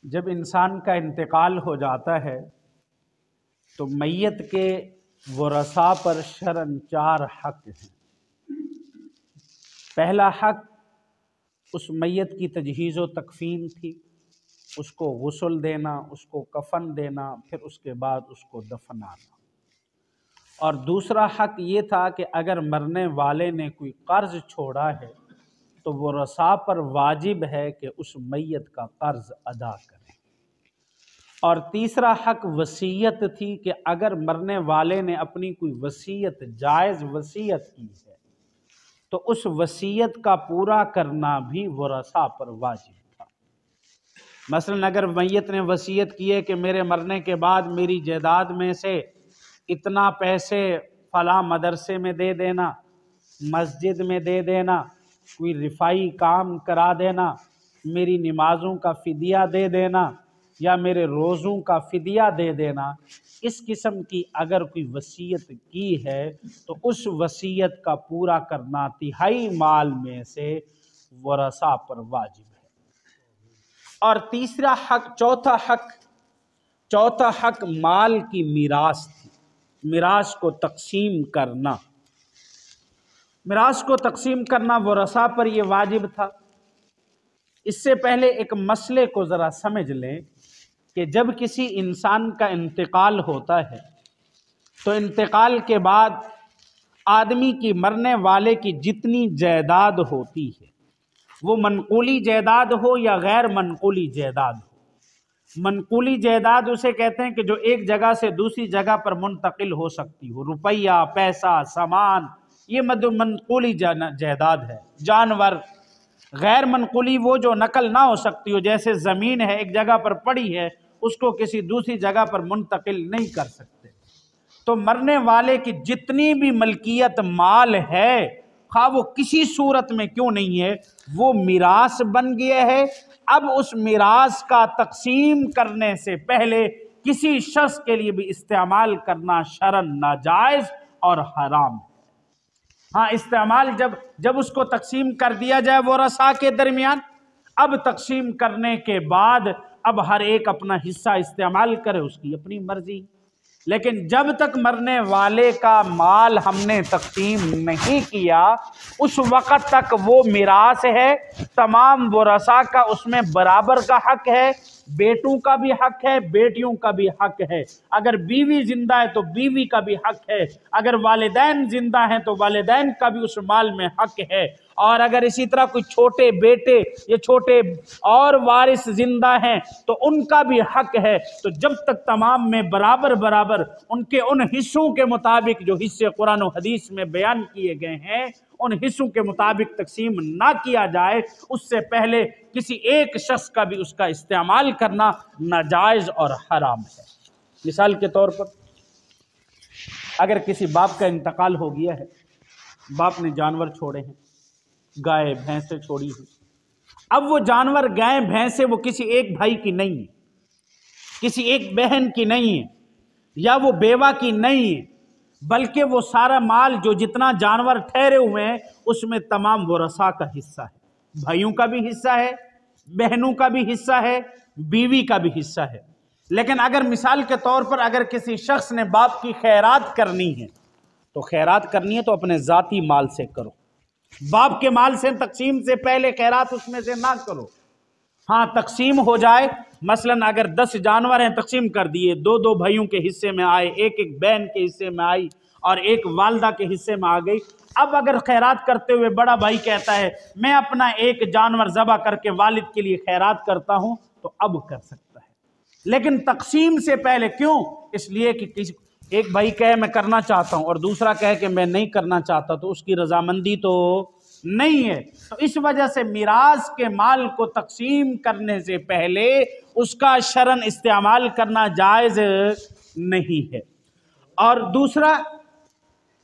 جب انسان کا انتقال ہو جاتا ہے تو میت کے ورثاء پر شرعاً 4 حق ہیں۔ پہلا حق اس میت کی تجہیز و تکفین تھی، اس کو غسل دینا، اس کو کفن دینا، پھر اس کے بعد اس کو دفنانا۔ اور دوسرا حق یہ تھا کہ اگر مرنے والے نے کوئی قرض چھوڑا ہے تو ورثاء پر واجب ہے کہ اس میت کا قرض ادا کریں۔ اور تیسرا حق وصیت تھی کہ اگر مرنے والے نے اپنی کوئی وصیت، جائز وصیت کی ہے تو اس وصیت کا پورا کرنا بھی ورثاء پر واجب تھا۔ مثلا اگر میت نے وصیت کی ہے کہ میرے مرنے کے بعد میری جائیداد میں سے اتنا پیسے فلاں مدرسے میں دے دینا، مسجد میں دے دینا، کوئی رفائی کام کرا دینا، میری نمازوں کا فدیہ دے دینا یا میرے روزوں کا فدیہ دے دینا، اس قسم کی اگر کوئی وصیت کی ہے تو اس وصیت کا پورا کرنا تہائی مال میں سے ورثاء پر واجب ہے۔ اور تیسرا حق، چوتھا حق مال کی میراث تھی، میراث کو تقسیم کرنا۔ میراث کو تقسیم کرنا ورثاء پر یہ واجب تھا۔ اس سے پہلے ایک مسئلے کو ذرا سمجھ لیں کہ جب کسی انسان کا انتقال ہوتا ہے تو انتقال کے بعد آدمی کی، مرنے والے کی جتنی جائیداد ہوتی ہے، وہ منقولی جائیداد ہو یا غیر منقولی جائیداد ہو۔ منقولی جائیداد اسے کہتے ہیں کہ جو ایک جگہ سے دوسری جگہ پر منتقل ہو سکتی ہو، روپیہ، پیسہ، سامان، یہ منقولی جائیداد ہے۔ جانور، غیر منقولی وہ جو نقل نہ ہو سکتی ہو، جیسے زمین ہے ایک جگہ پر پڑی ہے، اس کو کسی دوسری جگہ پر منتقل نہیں کر سکتے۔ تو مرنے والے کی جتنی بھی ملکیت مال ہے، خواہ وہ کسی صورت میں کیوں نہیں ہے، وہ میراث بن گیا ہے۔ اب اس میراث کا تقسیم کرنے سے پہلے کسی شخص کے لیے بھی استعمال کرنا شرعاً ناجائز اور حرام ہے۔ ہاں، استعمال جب اس کو تقسیم کر دیا جائے ورثاء کے درمیان، اب تقسیم کرنے کے بعد اب ہر ایک اپنا حصہ استعمال کرے، اس کی اپنی مرضی۔ لیکن جب تک مرنے والے کا مال ہم نے تقسیم نہیں کیا، اس وقت تک وہ میراث ہے، تمام ورثاء کا اس میں برابر کا حق ہے۔ بیٹوں کا بھی حق ہے، بیٹیوں کا بھی حق ہے۔ اگر بیوی زندہ ہے تو بیوی کا بھی حق ہے، اگر والدین زندہ ہیں تو والدین کا بھی اس مال میں حق ہے۔ اور اگر اسی طرح کوئی چھوٹے بیٹے یا چھوٹے اور وارث زندہ ہیں تو ان کا بھی حق ہے۔ تو جب تک تمام میں برابر ان کے ان حصوں کے مطابق جو حصے قرآن و حدیث میں بیان کیے گئے ہیں، ان حصوں کے مطابق تقسیم نہ کیا جائے، اس سے پہلے کسی ایک شخص کا بھی اس کا استعمال کرنا ناجائز اور حرام ہے۔ مثال کے طور پر اگر کسی باپ کا انتقال ہو گیا ہے، باپ نے جانور چھوڑے ہیں، گائے بھینسیں چھوڑی ہیں، اب وہ جانور گائے بھینسیں وہ کسی ایک بھائی کی نہیں ہے، کسی ایک بہن کی نہیں ہے، یا وہ بیوہ کی نہیں ہے، بلکہ وہ سارا مال جو جتنا جانور ٹھہرے ہوئے ہیں اس میں تمام ورثاء کا حصہ ہے، بھائیوں کا بھی حصہ ہے، بہنوں کا بھی حصہ ہے، بیوی کا بھی حصہ ہے۔ لیکن اگر مثال کے طور پر اگر کسی شخص نے باپ کی خیرات کرنی ہے تو خیرات کرنی ہے تو اپنے ذاتی مال سے کرو، باپ کے مال سے تقسیم سے پہلے خیرات اس میں سے نہ کرو۔ ہاں، تقسیم ہو جائے، مثلا اگر 10 جانور ہیں تقسیم کر دیے، 2 بھائیوں کے حصے میں آئے، ایک بہن کے حصے میں آئی اور ایک والدہ کے حصے میں آ گئی۔ اب اگر خیرات کرتے ہوئے بڑا بھائی کہتا ہے میں اپنا ایک جانور ذبح کر کے والد کے لیے خیرات کرتا ہوں، تو اب کر سکتا ہے، لیکن تقسیم سے پہلے۔ کیوں؟ اس لیے کہ ایک بھائی کہے میں کرنا چاہتا ہوں اور دوسرا کہے کہ میں نہیں کرنا چاہتا، تو اس کی رضامندی تو نہیں ہے۔ تو اس وجہ سے میراث کے مال کو تقسیم کرنے سے پہلے اس کا شرعاً استعمال کرنا جائز نہیں ہے۔ اور دوسرا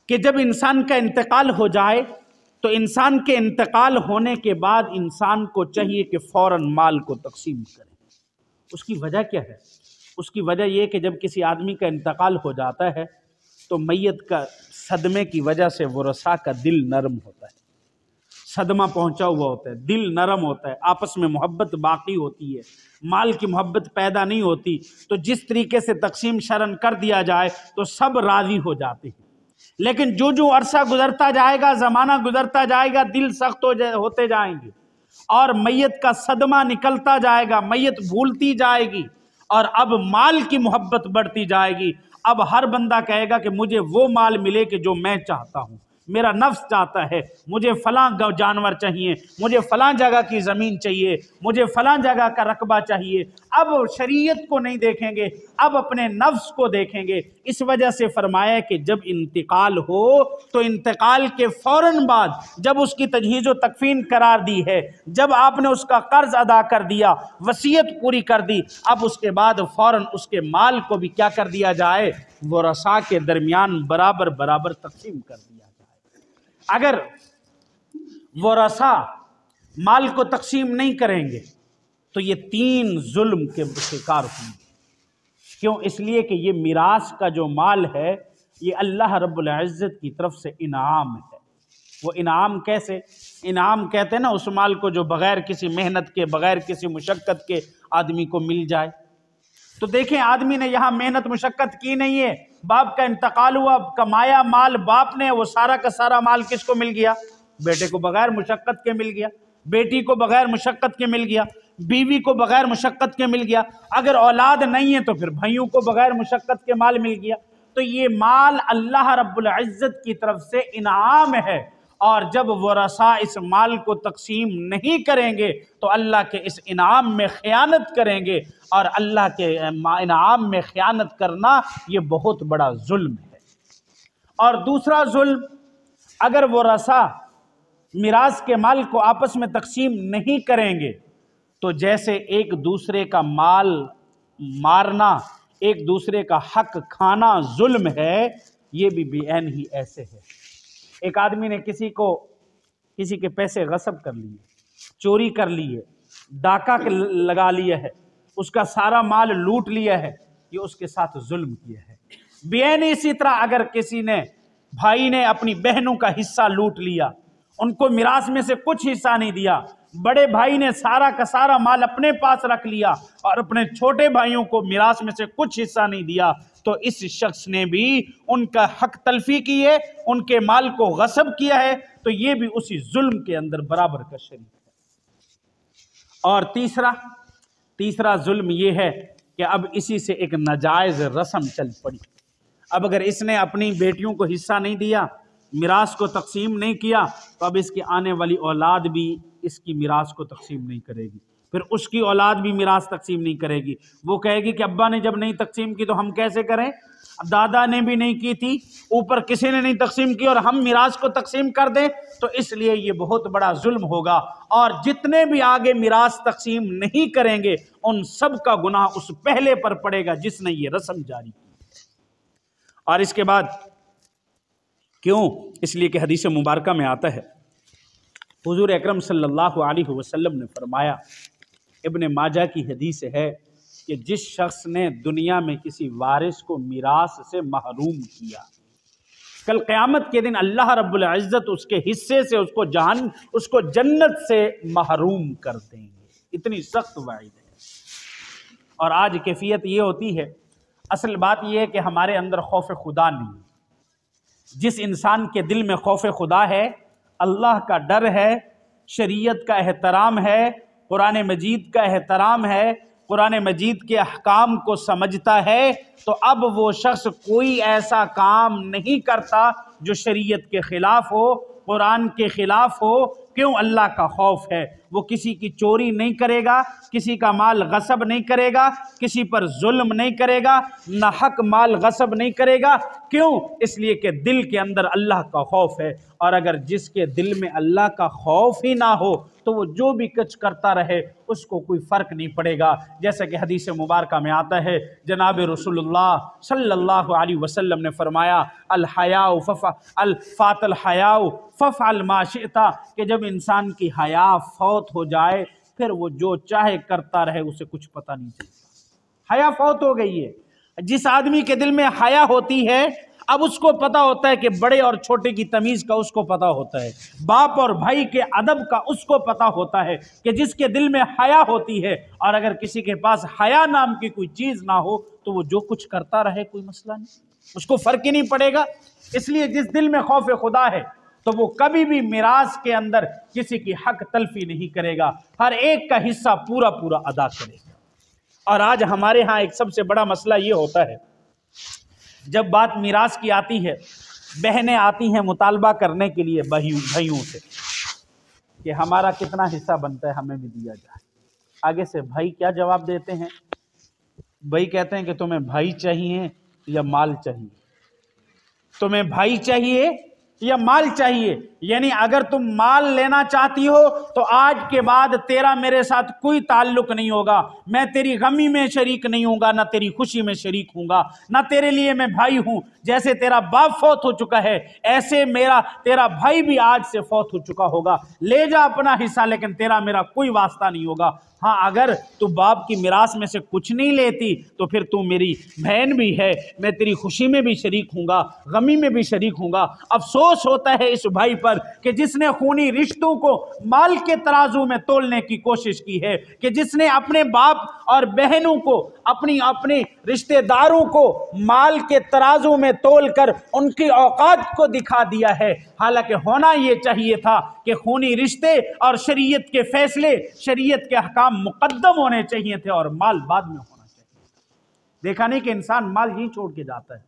کہ جب انسان کا انتقال ہو جائے تو انسان کے انتقال ہونے کے بعد انسان کو چاہیے کہ فوراً مال کو تقسیم کرے۔ اس کی وجہ کیا ہے؟ اس کی وجہ یہ کہ جب کسی آدمی کا انتقال ہو جاتا ہے تو میت کا صدمے کی وجہ سے ورثاء کا دل نرم ہوتا ہے، صدمہ پہنچا ہوا ہوتا ہے، دل نرم ہوتا ہے، آپس میں محبت باقی ہوتی ہے، مال کی محبت پیدا نہیں ہوتی، تو جس طریقے سے تقسیم شرعاً کر دیا جائے تو سب راضی ہو جاتے ہیں۔ لیکن جو عرصہ گزرتا جائے گا، زمانہ گزرتا جائے گا، دل سخت ہوتے جائیں گے اور میت کا صدمہ نکلتا جائے گا، میت بھولتی جائے گی، اور اب مال کی محبت بڑھتی جائے گی۔ اب ہر بندہ کہے گا کہ مجھے وہ مال ملے کہ جو میں چاہتا ہوں، میرا نفس چاہتا ہے، مجھے فلاں جانور چاہیے، مجھے فلاں جگہ کی زمین چاہیے، مجھے فلاں جگہ کا رقبہ چاہیے۔ اب شریعت کو نہیں دیکھیں گے، اب اپنے نفس کو دیکھیں گے۔ اس وجہ سے فرمایا کہ جب انتقال ہو تو انتقال کے فوراً بعد جب اس کی تجہیز و تکفین قرار دی ہے، جب آپ نے اس کا قرض ادا کر دیا، وصیت پوری کر دی، اب اس کے بعد فوراً اس کے مال کو بھی کیا کر دیا جائے؟ ورثاء کے درمیان برابر برابر تقسیم کر دیا جائے۔ اگر ورثاء مال کو تقسیم نہیں کریں گے تو یہ 3 ظلم کے شکار ہوں گے۔ کیوں؟ اس لیے کہ یہ میراث کا جو مال ہے یہ اللہ رب العزت کی طرف سے انعام ہے۔ وہ انعام کیسے؟ انعام کہتے ہیں نا اس مال کو جو بغیر کسی محنت کے، بغیر کسی مشقت کے آدمی کو مل جائے۔ تو دیکھیں آدمی نے یہاں محنت مشقت کی نہیں ہے، باپ کا انتقال ہوا، کمایا مال باپ نے، وہ سارا کا سارا مال کس کو مل گیا؟ بیٹے کو بغیر مشقت کے مل گیا، بیٹی کو بغیر مشقت کے مل گیا، بیوی کو بغیر مشقت کے مل گیا، اگر اولاد نہیں ہے تو پھر بھائیوں کو بغیر مشقت کے مال مل گیا۔ تو یہ مال اللہ رب العزت کی طرف سے انعام ہے، اور جب ورثاء اس مال کو تقسیم نہیں کریں گے تو اللہ کے اس انعام میں خیانت کریں گے، اور اللہ کے انعام میں خیانت کرنا یہ بہت بڑا ظلم ہے۔ اور دوسرا ظلم، اگر ورثاء میراث کے مال کو آپس میں تقسیم نہیں کریں گے تو جیسے ایک دوسرے کا مال مارنا، ایک دوسرے کا حق کھانا ظلم ہے، یہ بھی بے عین ہی ایسے ہے۔ ایک آدمی نے کسی کے پیسے غصب کر لیے، چوری کر لیے، ڈاکہ لگا لیا ہے، اس کا سارا مال لوٹ لیا ہے، یہ اس کے ساتھ ظلم کیا ہے۔ بے عین اسی طرح اگر کسی نے، بھائی نے اپنی بہنوں کا حصہ لوٹ لیا، ان کو میراث میں سے کچھ حصہ نہیں دیا، بڑے بھائی نے سارا کا سارا مال اپنے پاس رکھ لیا اور اپنے چھوٹے بھائیوں کو میراث میں سے کچھ حصہ نہیں دیا، تو اس شخص نے بھی ان کا حق تلفی کی ہے، ان کے مال کو غصب کیا ہے، تو یہ بھی اسی ظلم کے اندر برابر کا شریک ہے۔ اور تیسرا ظلم یہ ہے کہ اب اسی سے ایک ناجائز رسم چل پڑی۔ اب اگر اس نے اپنی بیٹیوں کو حصہ نہیں دیا، میراث کو تقسیم نہیں کیا، تو اب اس کی آنے والی اولاد بھی اس کی میراث کو تقسیم نہیں کرے گی، پھر اس کی اولاد بھی میراث تقسیم نہیں کرے گی۔ وہ کہے گی کہ ابا نے جب نہیں تقسیم کی تو ہم کیسے کریں؟ دادا نے بھی نہیں کی تھی، اوپر کسی نے نہیں تقسیم کی، اور ہم میراث کو تقسیم کر دیں، تو اس لیے یہ بہت بڑا ظلم ہوگا۔ اور جتنے بھی آگے میراث تقسیم نہیں کریں گے ان سب کا گناہ اس پہلے پر پڑے گا جس نے یہ رسم جاری کی۔ اور اس کے بعد کیوں؟ اس لیے کہ حدیث مبارکہ میں آتا ہے، حضور اکرم صلی اللہ علیہ وسلم نے فرمایا، ابن ماجہ کی حدیث ہے کہ جس شخص نے دنیا میں کسی وارث کو میراث سے محروم کیا، کل قیامت کے دن اللہ رب العزت اس کے حصے سے اس کو جنت سے محروم کر دیں گے۔ اتنی سخت وعید ہے۔ اور آج کیفیت یہ ہوتی ہے، اصل بات یہ ہے کہ ہمارے اندر خوف خدا نہیں ہے۔ جس انسان کے دل میں خوف خدا ہے، اللہ کا ڈر ہے، شریعت کا احترام ہے، قرآن مجید کا احترام ہے، قرآن مجید کے احکام کو سمجھتا ہے، تو اب وہ شخص کوئی ایسا کام نہیں کرتا جو شریعت کے خلاف ہو، قرآن کے خلاف ہو۔ کیوں؟ اللہ کا خوف ہے۔ وہ کسی کی چوری نہیں کرے گا، کسی کا مال غصب نہیں کرے گا، کسی پر ظلم نہیں کرے گا، ناحق مال غصب نہیں کرے گا۔ کیوں؟ اس لیے کہ دل کے اندر اللہ کا خوف ہے۔ اور اگر جس کے دل میں اللہ کا خوف ہی نہ ہو تو وہ جو بھی کچھ کرتا رہے اس کو کوئی فرق نہیں پڑے گا۔ جیسا کہ حدیث مبارکہ میں آتا ہے، جناب رسول اللہ صلی اللہ علیہ وسلم نے فرمایا، فات الحیاء فافعل ما شئت، کہ جب انسان کی حیا فوت ہو جائے پھر وہ جو چاہے کرتا رہے، اسے کچھ پتہ نہیں چلتا۔ حیا فوت ہو گئی ہے۔ جس آدمی کے دل میں حیا ہوتی ہے، اب اس کو پتا ہوتا ہے کہ بڑے اور چھوٹے کی تمیز کا اس کو پتا ہوتا ہے، باپ اور بھائی کے ادب کا اس کو پتا ہوتا ہے کہ جس کے دل میں حیا ہوتی ہے، اور اگر کسی کے پاس حیا نام کی کوئی چیز نہ ہو تو وہ جو کچھ کرتا رہے کوئی مسئلہ نہیں، اس کو فرق ہی نہیں پڑے گا۔ اس لیے جس دل میں خوف خدا ہے تو وہ کبھی بھی میراث کے اندر کسی کی حق تلفی نہیں کرے گا، ہر ایک کا حصہ پورا پورا ادا کرے گا۔ اور آج ہمارے ہاں ایک سب سے بڑا مسئلہ یہ ہوتا ہے، جب بات میراث کی آتی ہے، بہنیں آتی ہیں مطالبہ کرنے کے لیے بھائیوں سے کہ ہمارا کتنا حصہ بنتا ہے، ہمیں بھی دیا جائے۔ آگے سے بھائی کیا جواب دیتے ہیں؟ بھائی کہتے ہیں کہ تمہیں بھائی چاہیے یا مال چاہیے؟ تمہیں بھائی چاہیے یا مال چاہیے؟ یعنی اگر تم مال لینا چاہتی ہو تو آج کے بعد تیرا میرے ساتھ کوئی تعلق نہیں ہوگا، میں تیری غمی میں شریک نہیں ہوں گا، نہ تیری خوشی میں شریک ہوں گا، نہ تیرے لیے میں بھائی ہوں۔ جیسے تیرا باپ فوت ہو چکا ہے ایسے تیرا بھائی بھی آج سے فوت ہو چکا ہوگا، لے جا اپنا حصہ، لیکن تیرا میرا کوئی واسطہ نہیں ہوگا۔ ہاں اگر تو باپ کی میراث میں سے کچھ نہیں لیتی تو پھر تو میری بہن بھی ہے، میں تیری خوشی میں بھی شریک ہوں گا، غمی میں بھی شریک ہوں گا۔ افسوس ہوتا ہے اس بھائی پر کہ جس نے خونی رشتوں کو مال کے ترازو میں تولنے کی کوشش کی ہے، کہ جس نے اپنے باپ اور بہنوں کو، اپنے رشتہ داروں کو مال کے ترازو میں تول کر ان کی اوقات کو دکھا دیا ہے، حالانکہ ہونا یہ چاہیے تھا کہ خونی رشتے اور شریعت کے فیصلے، شریعت کے احکام مقدم ہونے چاہیے تھے اور مال بعد میں ہونا چاہیے۔ دیکھا نہیں کہ انسان مال ہی چھوڑ کے جاتا ہے،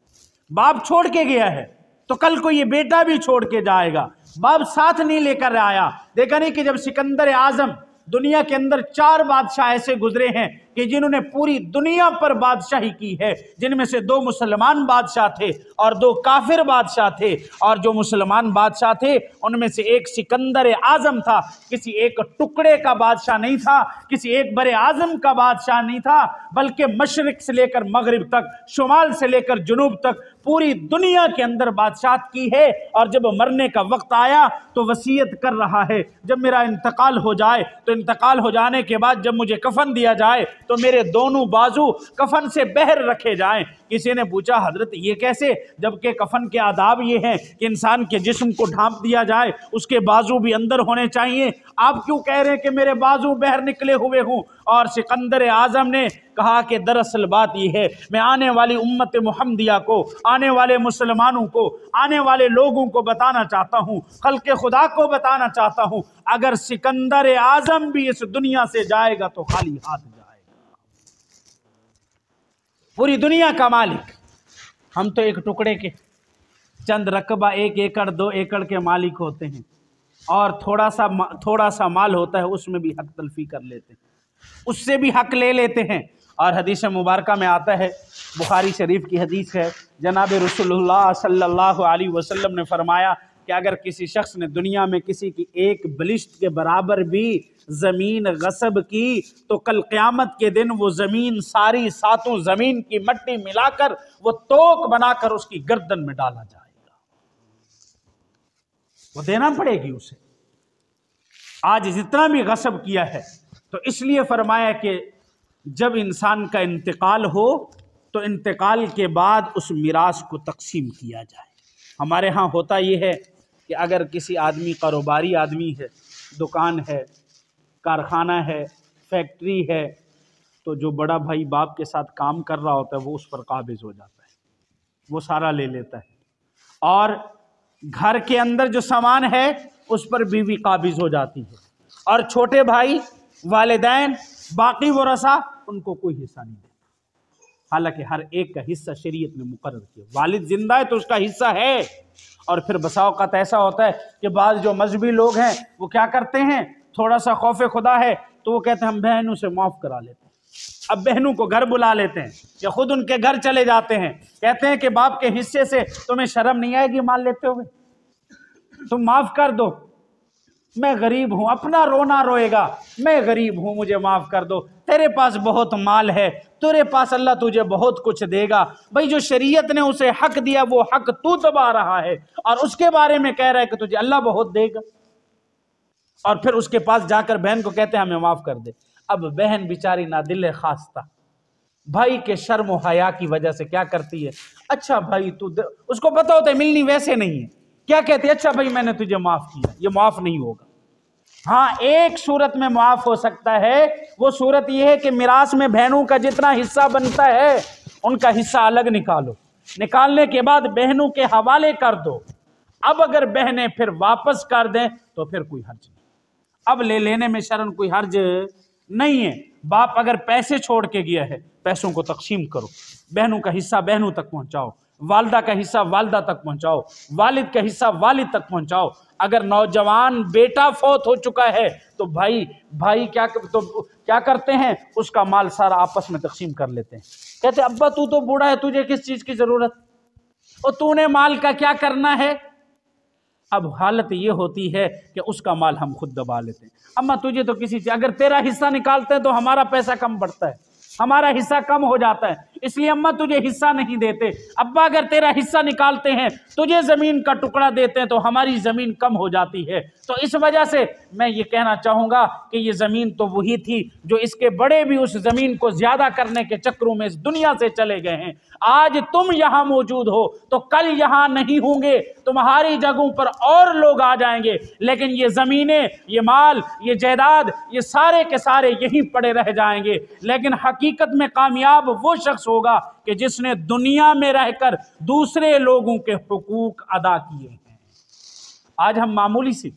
باپ چھوڑ کے گیا ہے تو کل کو یہ بیٹا بھی چھوڑ کے جائے گا، باپ ساتھ نہیں لے کر آیا۔ دیکھا نہیں کہ جب سکندر اعظم، دنیا کے اندر 4 بادشاہ ایسے گزرے ہیں کہ جنہوں نے پوری دنیا پر بادشاہی کی ہے، جن میں سے 2 مسلمان بادشاہ تھے اور 2 کافر بادشاہ تھے، اور جو مسلمان بادشاہ تھے ان میں سے ایک سکندر اعظم تھا، کسی ایک ٹکڑے کا بادشاہ نہیں تھا، کسی ایک بر اعظم کا بادشاہ نہیں تھا، بلکہ مشرق سے لے کر مغرب تک، شمال سے لے کر جنوب تک پوری دنیا کے اندر بادشاہت کی ہے۔ اور جب مرنے کا وقت آیا تو وصیت کر رہا ہے جب میرا انتقال ہو جائے تو انتقال ہو جانے کے بعد جب مجھے کفن دیا جائے تو میرے دونوں بازو کفن سے باہر رکھے جائیں۔ کسی نے پوچھا حضرت یہ کیسے؟ جبکہ کفن کے آداب یہ ہیں کہ انسان کے جسم کو ڈھانپ دیا جائے، اس کے بازو بھی اندر ہونے چاہیے، آپ کیوں کہہ رہے ہیں کہ میرے بازو باہر نکلے ہوئے ہوں؟ اور سکندر اعظم نے کہا کہ دراصل بات یہ ہے، میں آنے والی امت محمدیہ کو، آنے والے مسلمانوں کو، آنے والے لوگوں کو بتانا چاہتا ہوں، خلق خدا کو بتانا چاہتا ہوں، اگر سکندر اعظم بھی اس دنیا سے جائے گا تو خالی ہاتھ جائے گا۔ پوری دنیا کا مالک، ہم تو ایک ٹکڑے کے، چند رقبہ 1 ایکڑ 2 ایکڑ کے مالک ہوتے ہیں، اور تھوڑا سا مال ہوتا ہے، اس میں بھی حق تلفی کر لیتے ہیں، اس سے بھی حق لے لیتے ہیں۔ اور حدیث مبارکہ میں آتا ہے، بخاری شریف کی حدیث ہے، جناب رسول اللہ صلی اللہ علیہ وسلم نے فرمایا کہ اگر کسی شخص نے دنیا میں کسی کی 1 بلشت کے برابر بھی زمین غصب کی تو کل قیامت کے دن وہ زمین ساری 7 زمین کی مٹی ملا کر وہ توک بنا کر اس کی گردن میں ڈالا جائے گا، وہ دینا پڑے گی اسے۔ آج جتنا بھی غصب کیا ہے تو اس لیے فرمایا کہ جب انسان کا انتقال ہو تو انتقال کے بعد اس میراث کو تقسیم کیا جائے۔ ہمارے ہاں ہوتا یہ ہے کہ اگر کسی آدمی کاروباری آدمی ہے، دکان ہے، کارخانہ ہے، فیکٹری ہے، تو جو بڑا بھائی باپ کے ساتھ کام کر رہا ہوتا ہے وہ اس پر قابض ہو جاتا ہے، وہ سارا لے لیتا ہے، اور گھر کے اندر جو سامان ہے اس پر بیوی قابض ہو جاتی ہے، اور چھوٹے بھائی، والدین، باقی ورثہ ان کو کوئی حصہ نہیں دیتا، حالانکہ ہر ایک کا حصہ شریعت نے مقرر کیا۔ والد زندہ ہے تو اس کا حصہ ہے۔ اور پھر بسا اوقات ایسا ہوتا ہے کہ بعض جو مذہبی لوگ ہیں وہ کیا کرتے ہیں، تھوڑا سا خوف خدا ہے تو وہ کہتے ہیں ہم بہنوں سے معاف کرا لیتے ہیں، اب بہنوں کو گھر بلا لیتے ہیں یا خود ان کے گھر چلے جاتے ہیں، کہتے ہیں کہ باپ کے حصے سے تمہیں شرم نہیں آئے گی مال لیتے ہوئے، تم معاف کر دو، میں غریب ہوں، اپنا رونا روئے گا، میں غریب ہوں مجھے معاف کر دو، تیرے پاس بہت مال ہے، تیرے پاس اللہ تجھے بہت کچھ دے گا۔ بھائی جو شریعت نے اسے حق دیا وہ حق تو دبا رہا ہے اور اس کے بارے میں کہہ رہا ہے کہ تجھے اللہ بہت دے گا، اور پھر اس کے پاس جا کر بہن کو کہتے ہیں ہمیں معاف کر دے۔ اب بہن بیچاری نادل خواستہ بھائی کے شرم و حیا کی وجہ سے کیا کرتی ہے، اچھا بھائی اس کو پتہ ہوتا ہے ملنی ویسے نہیں ہے، کیا کہتے ہیں، اچھا بھائی میں نے تجھے معاف کیا، یہ معاف نہیں ہوگا۔ ہاں ایک صورت میں معاف ہو سکتا ہے، وہ صورت یہ ہے کہ میراث میں بہنوں کا جتنا حصہ بنتا ہے ان کا حصہ الگ نکالو، نکالنے کے بعد بہنوں کے حوالے کر دو، اب اگر بہنیں پھر واپس کر دیں تو پھر کوئی حرج نہیں، اب لے لینے میں شرن کوئی حرج نہیں ہے۔ باپ اگر پیسے چھوڑ کے گیا ہے، پیسوں کو تقسیم کرو، بہنوں کا حصہ بہنوں تک پہنچاؤ، والدہ کا حصہ والدہ تک پہنچاؤ، والد کا حصہ والد تک پہنچاؤ۔ اگر نوجوان بیٹا فوت ہو چکا ہے تو بھائی کیا کرتے ہیں، اس کا مال سارا آپس میں تقسیم کر لیتے ہیں، کہتے ابا تو بوڑھا ہے، تجھے کس چیز کی ضرورت، اور تو نے مال کا کیا کرنا ہے۔ اب حالت یہ ہوتی ہے کہ اس کا مال ہم خود دبا لیتے ہیں، اما تجھے تو کسی چیز، اگر تیرا حصہ نکالتے ہیں تو ہمارا پیسہ کم بڑھتا ہے، ہمارا حصہ کم ہو جاتا ہے، اس لیے اماں تجھے حصہ نہیں دیتے، ابا اگر تیرا حصہ نکالتے ہیں تجھے زمین کا ٹکڑا دیتے ہیں تو ہماری زمین کم ہو جاتی ہے۔ تو اس وجہ سے میں یہ کہنا چاہوں گا کہ یہ زمین تو وہی تھی جو اس کے بڑے بھی اس زمین کو زیادہ کرنے کے چکروں میں اس دنیا سے چلے گئے ہیں۔ آج تم یہاں موجود ہو تو کل یہاں نہیں ہوں گے، تمہاری جگہوں پر اور لوگ آ جائیں گے، لیکن یہ زمینیں، یہ مال، یہ جائیداد، یہ سارے کے سارے یہیں پڑے رہ جائیں گے۔ لیکن حقیقت میں کامیاب وہ شخص ہوگا کہ جس نے دنیا میں رہ کر دوسرے لوگوں کے حقوق ادا کیے ہیں۔ آج ہم معمولی سی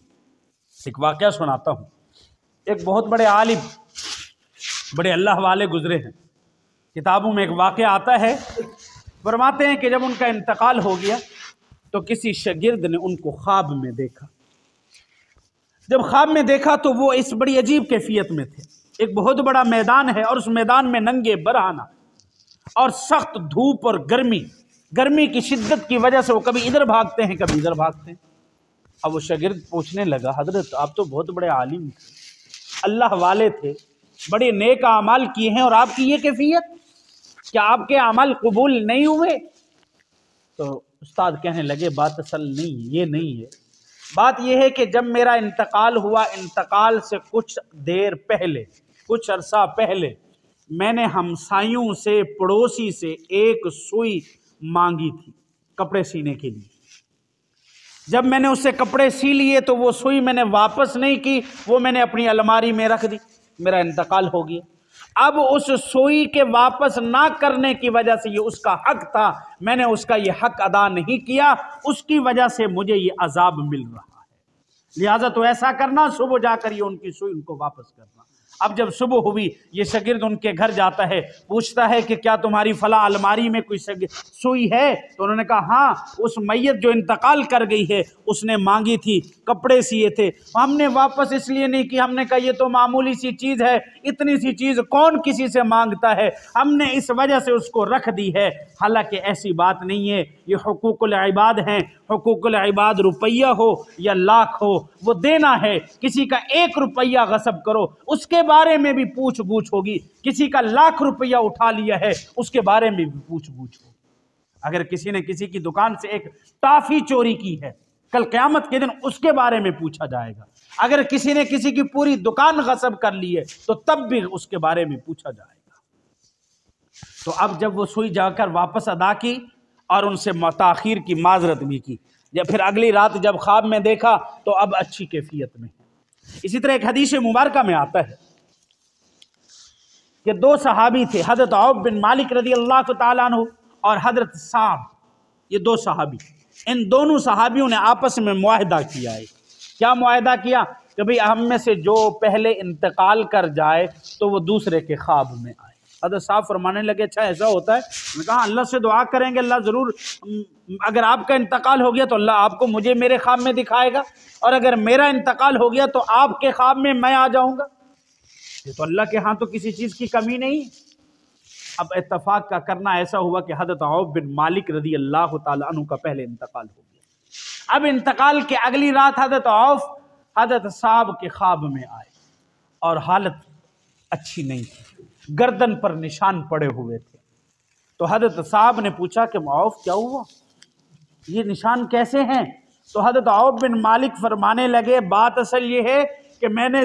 ایک واقعہ سناتا ہوں۔ ایک بہت بڑے عالم، بڑے اللہ والے گزرے ہیں، کتابوں میں ایک واقعہ آتا ہے، فرماتے ہیں کہ جب ان کا انتقال ہو گیا تو کسی شاگرد نے ان کو خواب میں دیکھا۔ جب خواب میں دیکھا تو وہ اس بڑی عجیب کیفیت میں تھے، ایک بہت بڑا میدان ہے اور اس میدان میں ننگے برہنہ اور سخت دھوپ اور گرمی کی شدت کی وجہ سے وہ کبھی ادھر بھاگتے ہیں کبھی ادھر بھاگتے ہیں۔ اب وہ شاگرد پوچھنے لگا، حضرت آپ تو بہت بڑے عالم تھے، اللہ والے تھے، بڑے نیک اعمال کیے ہیں، اور آپ کی یہ کیفیت، کیا آپ کے عمل قبول نہیں ہوئے؟ تو استاد کہنے لگے بات اصل نہیں، یہ نہیں ہے، بات یہ ہے کہ جب میرا انتقال ہوا، انتقال سے کچھ دیر پہلے، کچھ عرصہ پہلے میں نے ہمسایوں سے، پڑوسی سے ایک سوئی مانگی تھی کپڑے سینے کے لیے۔ جب میں نے اس سے کپڑے سی لیے تو وہ سوئی میں نے واپس نہیں کی، وہ میں نے اپنی الماری میں رکھ دی، میرا انتقال ہو گیا۔ اب اس سوئی کے واپس نہ کرنے کی وجہ سے، یہ اس کا حق تھا، میں نے اس کا یہ حق ادا نہیں کیا، اس کی وجہ سے مجھے یہ عذاب مل رہا ہے، لہٰذا تو ایسا کرنا، صبح جا کر یہ ان کی سوئی ان کو واپس کرنا۔ اب جب صبح ہوئی، یہ شاگرد ان کے گھر جاتا ہے، پوچھتا ہے کہ کیا تمہاری فلاں الماری میں کوئی سوئی ہے؟ تو انہوں نے کہا ہاں، اس میت جو انتقال کر گئی ہے اس نے مانگی تھی، کپڑے سیے تھے، ہم نے واپس اس لیے نہیں کی، ہم نے کہا یہ تو معمولی سی چیز ہے، اتنی سی چیز کون کسی سے مانگتا ہے، ہم نے اس وجہ سے اس کو رکھ دی ہے۔ حالانکہ ایسی بات نہیں ہے، یہ حقوق العباد ہیں، حقوق العباد روپیہ ہو یا لاکھ ہو وہ دینا ہے۔ کسی کا 1 روپیہ غصب کرو اس کے بارے میں بھی پوچھ گچھ ہوگی، کسی کا 1,00,000 روپیہ اٹھا لیا ہے اس کے بارے میں بھی پوچھ گچھ ہوگی۔ اگر کسی نے کسی کی دکان سے ایک ٹافی چوری کی ہے، کل قیامت کے دن اس کے بارے میں پوچھا جائے گا۔ اگر کسی نے کسی کی پوری دکان غصب کر لی ہے تو تب بھی اس کے بارے میں پوچھا جائے گا۔ تو اب جب وہ سوئی جا کر واپس ادا کی اور ان سے تاخیر کی معذرت بھی کی، یا پھر اگلی رات جب خواب میں دیکھا تو اب اچھی کیفیت میں ہے۔ اسی طرح ایک حدیث مبارکہ میں آتا ہے کہ 2 صحابی تھے، حضرت عوف بن مالک رضی اللہ تعالیٰ عنہ اور حضرت صعب، یہ 2 صحابی، ان دونوں صحابیوں نے آپس میں معاہدہ کیا ہے۔ کیا معاہدہ کیا؟ کہ بھئی ہم میں سے جو پہلے انتقال کر جائے تو وہ دوسرے کے خواب میں آئے۔ حضرت صاحب فرمانے لگے اچھا ایسا ہوتا ہے؟ میں نے کہا اللہ سے دعا کریں گے، اللہ ضرور، اگر آپ کا انتقال ہو گیا تو اللہ آپ کو مجھے میرے خواب میں دکھائے گا، اور اگر میرا انتقال ہو گیا تو آپ کے خواب میں آ جاؤں گا۔ یہ تو اللہ کے ہاں تو کسی چیز کی کمی نہیں۔ اب اتفاق کا کرنا ایسا ہوا کہ حضرت عوف بن مالک رضی اللہ تعالیٰ عنہ کا پہلے انتقال ہو گیا۔ اب انتقال کے اگلی رات حضرت عوف حضرت صاحب کے خواب میں آئے اور حالت اچھی نہیں تھی، گردن پر نشان پڑے ہوئے تھے۔ تو حضرت صاحب نے پوچھا کہ عوف کیا ہوا، یہ نشان کیسے ہیں؟ تو حضرت عوف بن مالک فرمانے لگے بات اصل یہ ہے کہ میں نے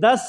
10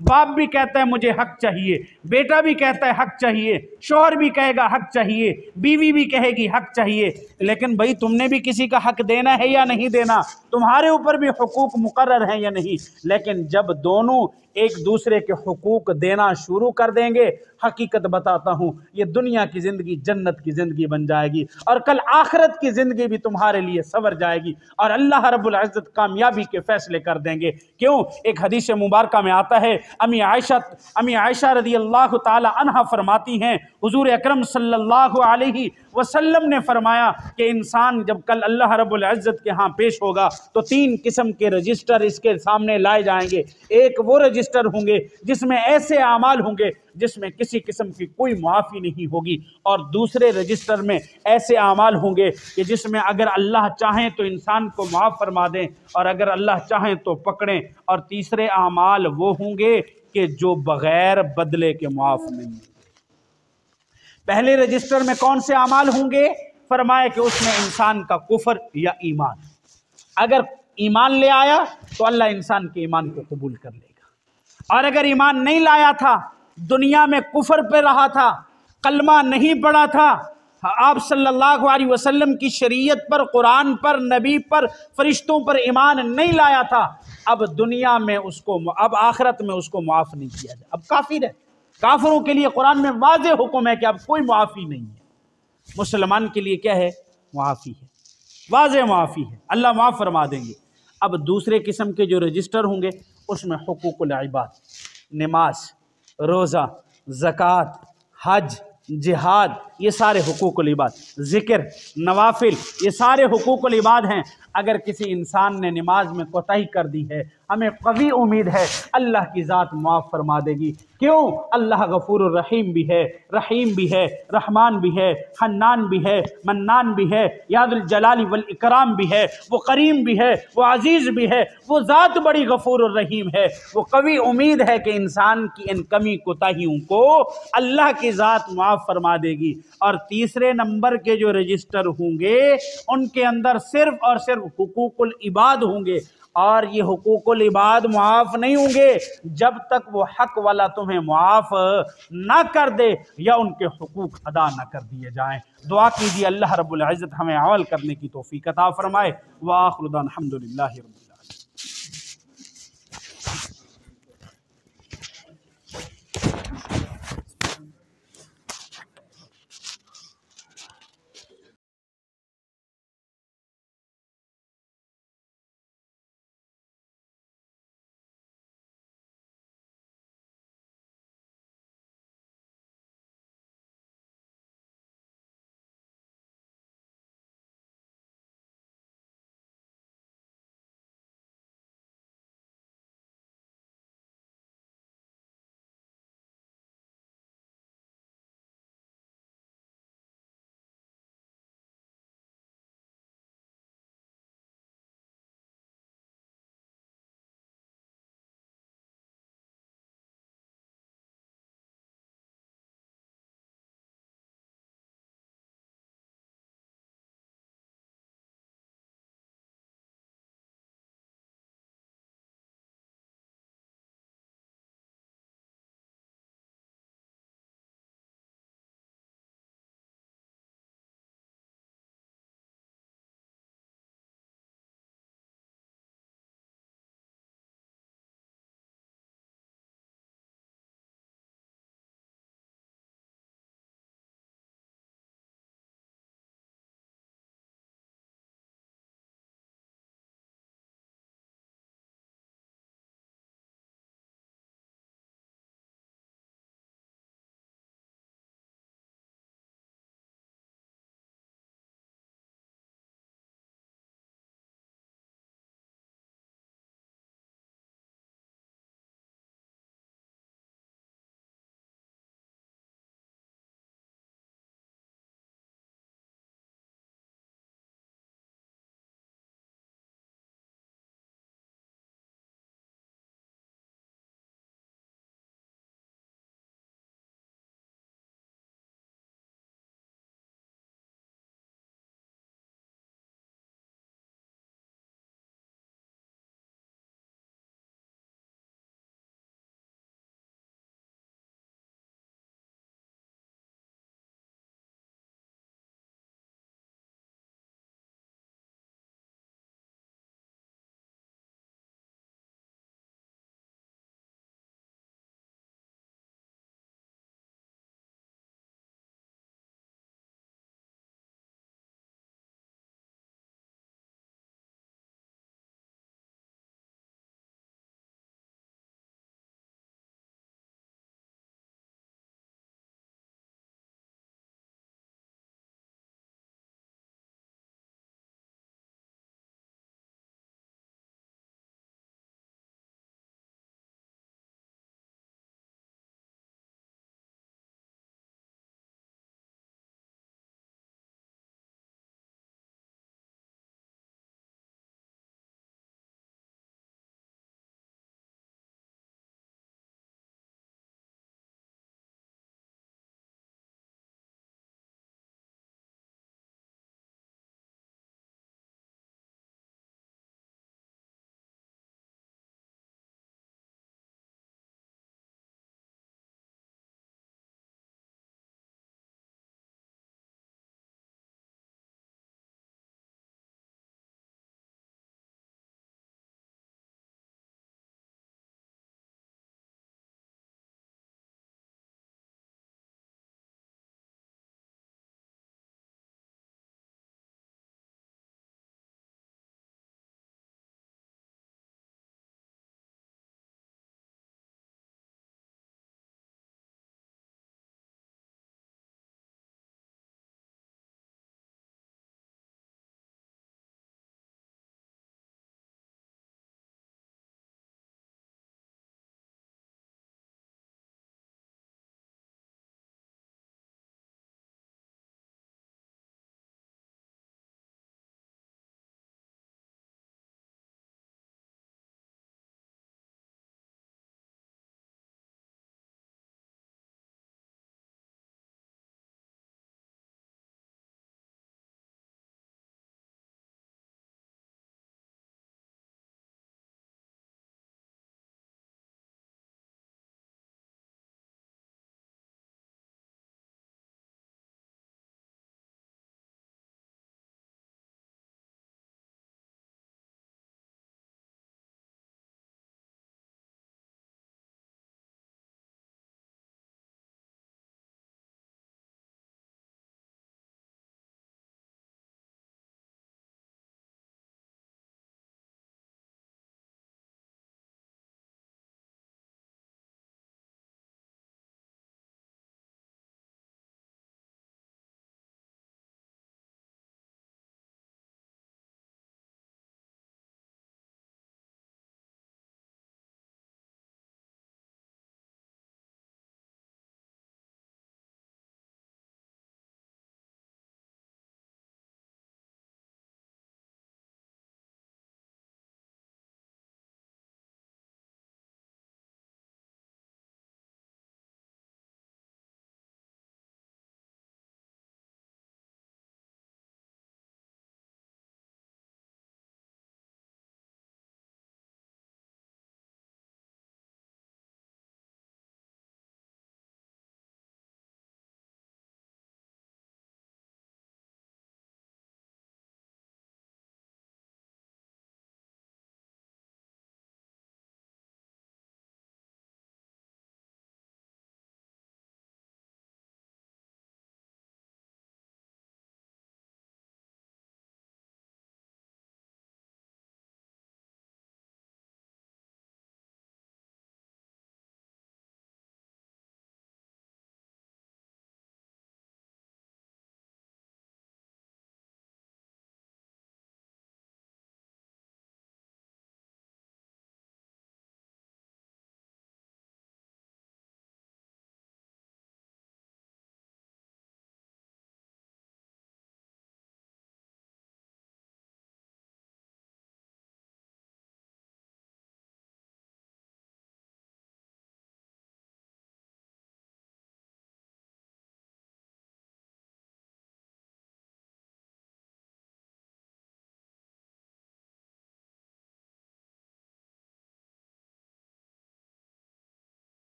باپ بھی کہتا ہے مجھے حق چاہیے، بیٹا بھی کہتا ہے حق چاہیے، شوہر بھی کہے گا حق چاہیے، بیوی بھی کہے گی حق چاہیے۔ لیکن بھائی تم نے بھی کسی کا حق دینا ہے یا نہیں دینا؟ تمہارے اوپر بھی حقوق مقرر ہیں یا نہیں؟ لیکن جب دونوں ایک دوسرے کے حقوق دینا شروع کر دیں گے، حقیقت بتاتا ہوں یہ دنیا کی زندگی جنت کی زندگی بن جائے گی، اور کل آخرت کی زندگی بھی تمہارے لیے سنور جائے گی، اور اللہ رب العزت کامیابی کے فیصلے کر دیں گے۔ کیوں؟ ایک حدیث مبارکہ میں آتا ہے، امی عائشہ رضی اللہ تعالی عنہا فرماتی ہیں حضور اکرم صلی اللہ علیہ وسلم نے فرمایا کہ انسان جب کل اللہ رب العزت کے ہاں پیش ہوگا تو 3 قسم کے رجسٹر اس کے سامنے لائے جائیں گے۔ ایک وہ رجسٹر ہوں گے جس میں ایسے اعمال ہوں گے جس میں کسی قسم کی کوئی معافی نہیں ہوگی، اور دوسرے رجسٹر میں ایسے اعمال ہوں گے کہ جس میں اگر اللہ چاہیں تو انسان کو معاف فرما دیں، اور اگر اللہ چاہیں تو پکڑیں، اور تیسرے اعمال وہ ہوں گے کہ جو بغیر بدلے کے معاف نہیں ہیں۔ پہلے رجسٹر میں کون سے اعمال ہوں گے؟ فرمایا کہ اس میں انسان کا کفر یا ایمان، اگر ایمان لے آیا تو اللہ انسان کے ایمان کو قبول کر لے گا، اور اگر ایمان نہیں لایا تھا، دنیا میں کفر پہ رہا تھا، کلمہ نہیں پڑھا تھا، آپ صلی اللہ علیہ وسلم کی شریعت پر، قرآن پر، نبی پر، فرشتوں پر ایمان نہیں لایا تھا، اب دنیا میں اس کو، اب آخرت میں اس کو معاف نہیں کیا جائے، اب کافر ہے۔ کافروں کے لیے قرآن میں واضح حکم ہے کہ اب کوئی معافی نہیں ہے، مسلمان کے لیے کیا ہے؟ معافی ہے، واضح معافی ہے، اللہ معاف فرما دیں گے۔ اب دوسرے قسم کے جو رجسٹر ہوں گے اس میں حقوق العباد، نماز، روزہ، زکوٰۃ، حج، جہاد، یہ سارے حقوق العباد، ذکر، نوافل، یہ سارے حقوق العباد ہیں۔ اگر کسی انسان نے نماز میں کوتاہی کر دی ہے، ہمیں قوی امید ہے اللہ کی ذات معاف فرما دے گی۔ کیوں؟ اللہ غفور الرحیم بھی ہے، رحیم بھی ہے، رحمان بھی ہے، حنان بھی ہے، منان بھی ہے، یاد الجلال والاکرام بھی ہے، وہ کریم بھی ہے، وہ عزیز بھی ہے، وہ ذات بڑی غفور الرحیم ہے۔ وہ قوی امید ہے کہ انسان کی ان کمی کوتاہیوں کو اللہ کی ذات معاف فرما دے گی۔ اور تیسرے نمبر کے جو رجسٹر ہوں گے ان کے اندر صرف اور صرف حقوق العباد ہوں گے، اور یہ حقوق العباد معاف نہیں ہوں گے جب تک وہ حق والا تمہیں معاف نہ کر دے یا ان کے حقوق ادا نہ کر دیے جائیں۔ دعا کیجیے اللہ رب العزت ہمیں عمل کرنے کی توفیق عطا فرمائے۔ وآخر دعوانا الحمدللہ رب العالمین۔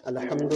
الحمد